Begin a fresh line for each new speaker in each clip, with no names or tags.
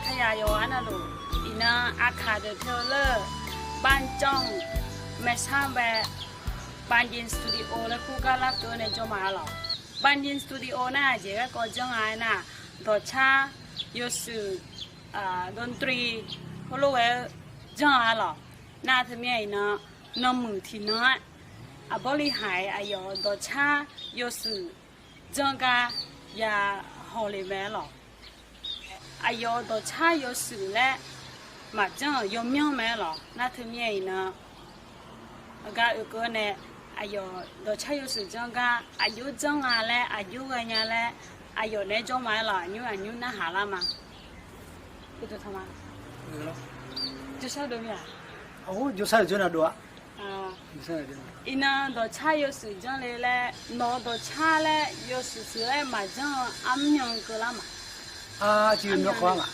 ขยายอันนั้นลูอีน่าอาคาเดเทเลอร์บ้านจ้องแม่ช่างแบบบ้านยินสตูดิโอและคู่ก็รับตัวในจอมาหรอบ้านยินสตูดิโอน่ะเจ๊ก็จังไงน่ะดอชาโยสุดนตรีเขาเรียกว่าจังไงหรอน่าทำยังไงนะน้ำมือที่น้อยบริหารอายุดอชาโยสุจังกายาฮอลลีแม่หรออายุดอชาโยสุและมาจังยอมยอมแม่หรอน่าทำยังไงนะก็ก็เนี่ยอายุดอชาโยสุจังกาอายุจังอะไรอายุอะไรเนี่ยอายุเนี่ยจังไม่หรออายุน่าหาละมั้งกูจะทำอะไร就晓得没？
哦，就啥就那多，就啥就那。
伊那到茶有时间来嘞，拿到茶嘞，有时是来嘛讲俺们两个了嘛。
啊，就没花嘛，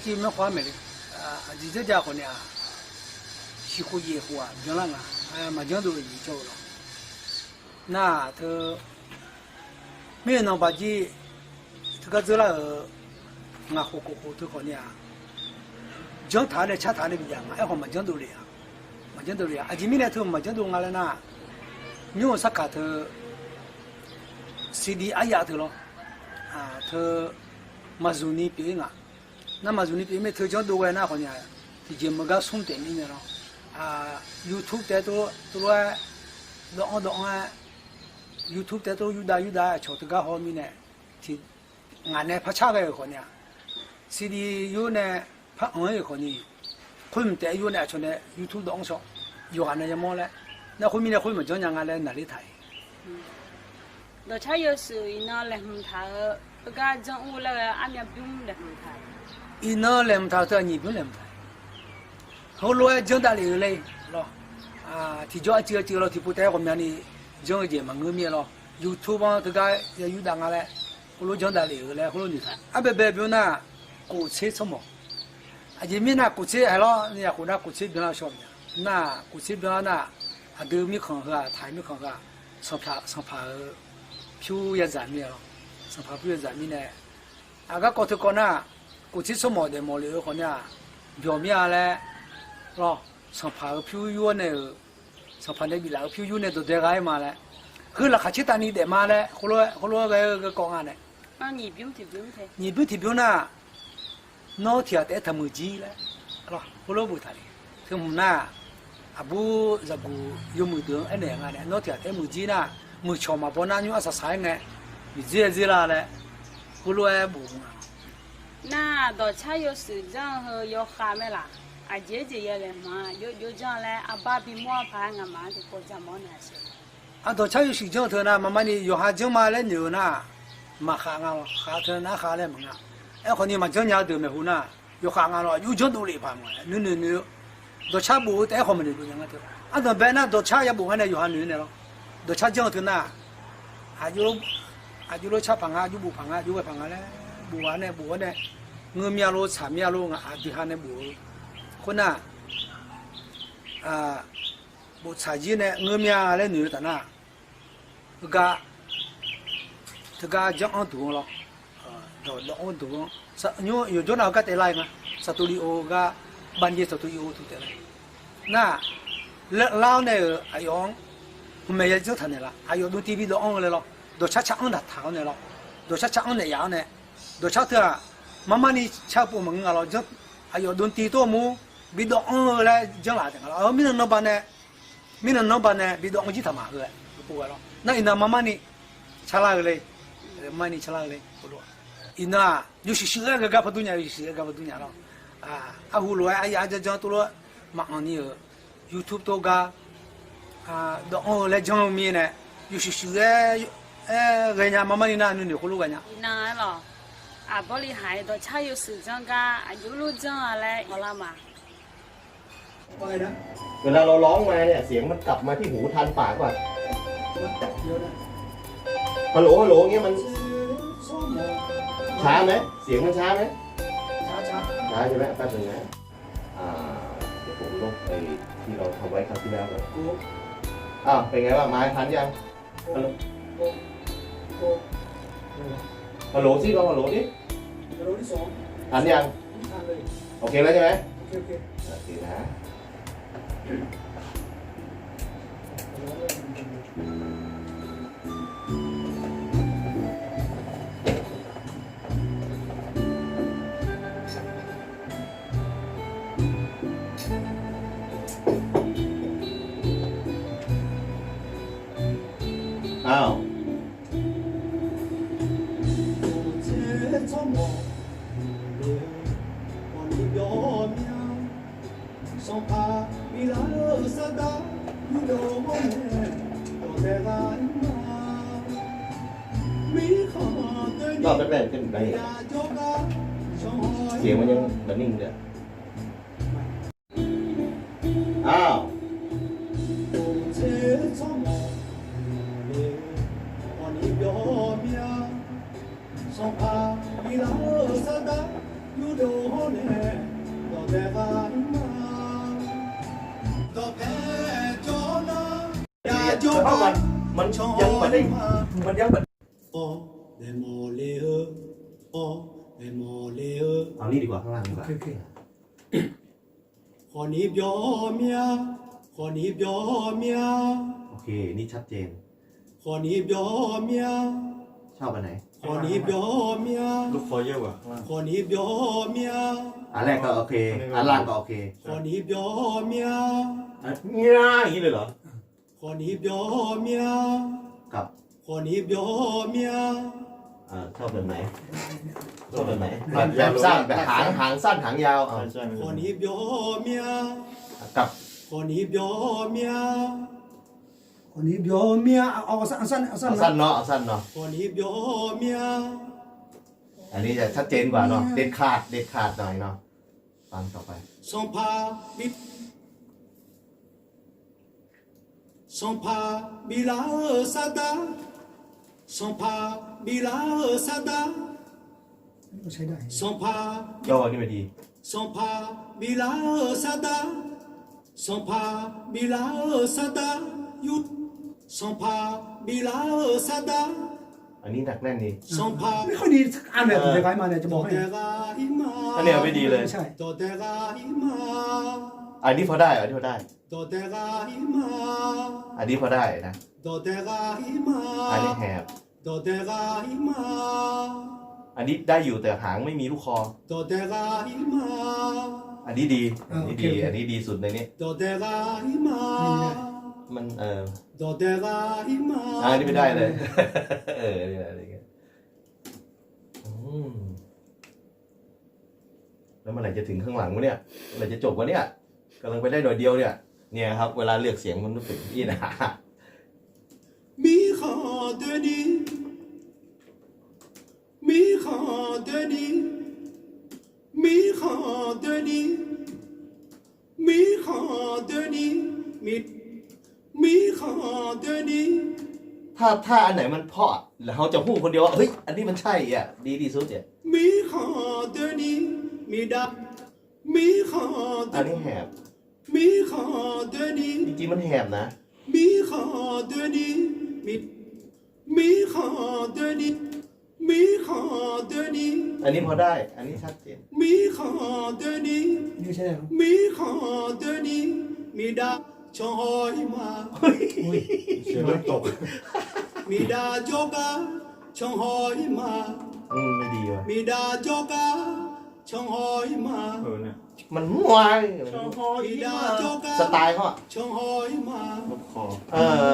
就没花没的，就这家伙呢，西湖野湖啊，原来嘛，嘛讲都已经了，那他没有能把这这个走了，俺火都好呢。讲谈的，吃谈的不一样，哎，好嘛讲道理啊，嘛讲道理啊，今年头嘛讲道理了呢，你用啥卡头 ，CD 哎呀头咯，头马祖尼边啊，那马祖尼边没头讲道理那好呢，已经没个送点名的了，YouTube 的都来，当YouTube 的都有的，瞧这个好米呢，ที่俺呢拍差个好呢，CD 有呢。拍我也可能，会唔得有呢？从呢 YouTube 当上，有下呢就冇嘞。那后面呢会唔讲人家来哪里睇？
到茶有时伊那来唔睇，不过政府那个俺们不用来唔睇。
伊那来唔睇，你不来唔睇。后来讲大理嘞，咯，提早接了，提不带我们呢，讲一件嘛我面咯，YouTube 上这个也有档嘞，后来讲大理嘞，后来你睇，别呢，过车什么？前面那古车还咯，人家湖南古车边上小面，那古车边上那都没看个，台没看个，上爬票也giảm面咯，上爬票也giảm面呢。个高头讲呢，古车什么的冇了可能表面嘞，咯上爬票有呢，上爬那边那个票有呢都得个嘛嘞，后来还去打你的嘛嘞，后来个讲啊呢。
你不用提。
你不提票呢？nó thì ở thầm mười gì đấy, rồi, hôm nay buổi thầy, thì hôm nay, abu giờ bu yêu mười đường, anh này này, nó thì ở mười gì na, mười chồng mà bọn anh nhớ sao sai nghe, gì là đấy, hôm nay bu.
Na đó cha yêu sử dụng hơi yêu khá mấy là, dễ vậy mà, yêu chẳng lẽ ba bị mua phải ngắm mà thì có chẳng món nào chứ?
Đó cha yêu sử dụng thôi na, mà đi yêu hàng chẳng mà lên nhiều na, mà khá ngon, khá thôi na khá lên mà.คนนี้มาเจ้าหน้าตัวไม่หูน่ะอยู่ข้างกันหรออยู่จนตัวเล็กพามานู่นตัวชาบูแต่เขาไม่ได้ดูยังไงตัวตอนเป็นน่ะตัวชาอย่าบูให้เนี่ยอยู่หันนู่นเนี่ยหรอตัวชาเจ้าตัวน่ะอายุรชาพังอายุบูพังอายุไปพังอะไรบูวันเนี่ยเงื่อมีอารมณ์สามีอารมณ์ที่หันเนี่ยบูคนน่ะบูชาจีเนี่ยเงื่อมีอะไรนู่นแต่น่ะก็จังอันตัวหรอđó đó nhớ nhiều chỗ nào cái tệ lại mà studio cái ban chế studio thu tệ lại na lao này ai ông mấy giờ trước thằng này là ai ông TV đó ông này lo đó chắc ông đặt tháo này lo đó chắc ông này giáo này đó chắc thế à mama ni chắc bộ mình lo chứ ai ông TV to mu bị đó ông lại chẳng là thế là mình nó ban này bị đó ông chỉ thầm mà rồi bộ cái lo na ina mama ni chắc là cái mama ni chắc là cái ina yusi sila gaga patunya lo ahulu ay aja jangan tu lo maknanya YouTube tu ga doa le jangan mi ne yusi sila gaya mama ni na ni hulu gaya
ina lo boli hai do cha yu sử dụng ga yulu jangan le có làm mà
เวลาเราร้องมาเนี่ยเสียงมันกลับมาที่หูทันปากก่อนฮัลโหลเงี้ยมันช้าไหมเสียงมันช้าไหมช้าใช่ไหมแป๊บนึงนะเดี๋ยวผมลบไปที่เราทำไว้ครั้งที่แล้วก่อนเป็นไงบ้างมาทันยังฮัลโหลสิลองฮัลโหลดิทันยัง
อ่านเลย
โอเคแล้วใช่ไหม
โอเคโอเค
โอเคนะ อ้าว ก็แรกๆขึ้นไปเสียงมันยังแบบนิ่งเลยอ้าวเข้ากันมันยังไม่ได้มันยังแบบเอานี่ดีกว่าข้างล่างดีกว่า
โอเค
ขอนีบยอเมียขอนีบยอเมีย
โอเคนี่ชัดเจน
ขอนีบยอเมีย
ชอบอันไหน
ขอนีบยอเมีย
ลูกคอเยอะกว่าข้างล่าง
ขอนีบยอเมีย
อันแรกก็โอเคอันล่างก็โอเค
ขอนีบยอเมีย
อันง่ายอย่างนี้เลยเหรอ
ขอนีบยอเมีย
กับ
ขอนีบยอเมีย
ชอบแบบไหนชอบแบบไหนแบบสั้นแบบหางสั้นหางยาวเอา
ใช่
ขอนีบยอเมีย
กับ
ขอนีบยอเมีย
คนนี้เดี๋ยวเมียเอาสั้น
เอาสั้นเนาะเอาสั้นเนาะ
ขอนีบยอเมีย
อันนี้จะชัดเจนกว่าเนาะเด็ดขาดหน่อยเนาะฟังต่อไป
สองพาบิดสองพาบิลาซาดาสองพาบิลาซาดา
ก็ใช้ได้
สองพา
ย่อนี่ไม่ดี
สองพาบิลาซาดาสองพาบิลาซาดาหยุดสองพาบิลาซาดา
อันนี้หนักแน่นดี
สองพา
ไม่ค่อยดีอ่านแบบคล้ายๆมาเนี่ยจะบอกให้
เตกาอิมา
อันเนี้ยไม่ดีเลย
ใช่
โตเตกาอิมา
อันนี้พอได้อันนี้พอได้
โตเตกาอิมา
อันนี้พอได้นะ
โตเตกาอิมา
อันนี้แหบ
โตเตกาอิมา
อันนี้ได้อยู่แต่หางไม่มีลูกคอ
โตเตกาอิมา
อันนี้ดีอันนี้ดีอันนี้ดีสุดในนี้
โตเตกาอิมา
มัน
โตเตกาอิมา
อันนี้ไม่ได้เลย นี่อะไรเงี้ยแล้วเมื่อไหร่จะถึงข้างหลังวะเนี่ยเมื่อไหร่จะจบวะเนี่ยกำลังไปได้หน่อยเดียวเนี่ยเนี่ยครับเวลาเลือกเสียงมันรู้สึกนี่นะ
มีข้อเดียวนี้มีข้อเดียวนี้มีข้อเดียวนี้มีข้อเดียวนี้มีข้อเดียวนี้
ถ้าอันไหนมันเพาะแล้วเขาจะพูดคนเดียวว่าเฮ้ยอันนี้มันใช่อ่ะดีที่สุดเนี่ย
มีข้อเดียวนี้มีดับมีข้อ
อันนี้แหบ
มีข้อเดียวนี้
จริงๆมันแหบนะ
มีข้อเดียวนี้มีข้อเดียวนี้มีข้อเดียวนี้
อันนี้พอได้อันนี้ชัดเจน
มีข้อเดียวนี้
นี่ใช่ไหม
มีข้อเดียวนี้มีดาชอยมา
เสียงเริ่มตก
มีดาโจกาชองหอยมา
ไม่ดีว่ะ
มีดาโจกาชองหอยมา
เนี่ย
มันมั่ว
มีดาโจกา
สไตล์เขาอ่ะ
ชองหอยมา
ลูกคอ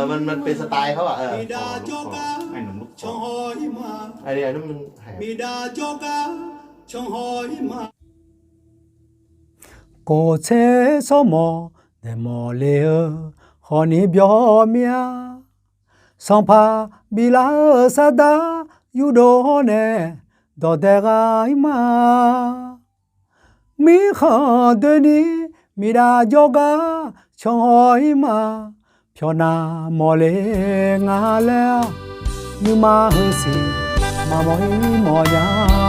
มันเป็นสไตล์เขาอ่ะ
มีดาโจกา
ไอ้หนุ่มลูกค
ชอ
อง
หอยมา
อันนี้มันแหบ
มีดาโจกาชองหอยมา
ကိုချဲစောမောဒမောလေဟောနီပြောမြဆောင်ဖာဘီလာစဒါယူဒိုနေဒေါ်တေဂိုင်မာမိခဒနီမိရာဂျောကာချောဟိုင်မာဖြောနာမောလေငါလဲမြမဟစီမမောဟိမောယာ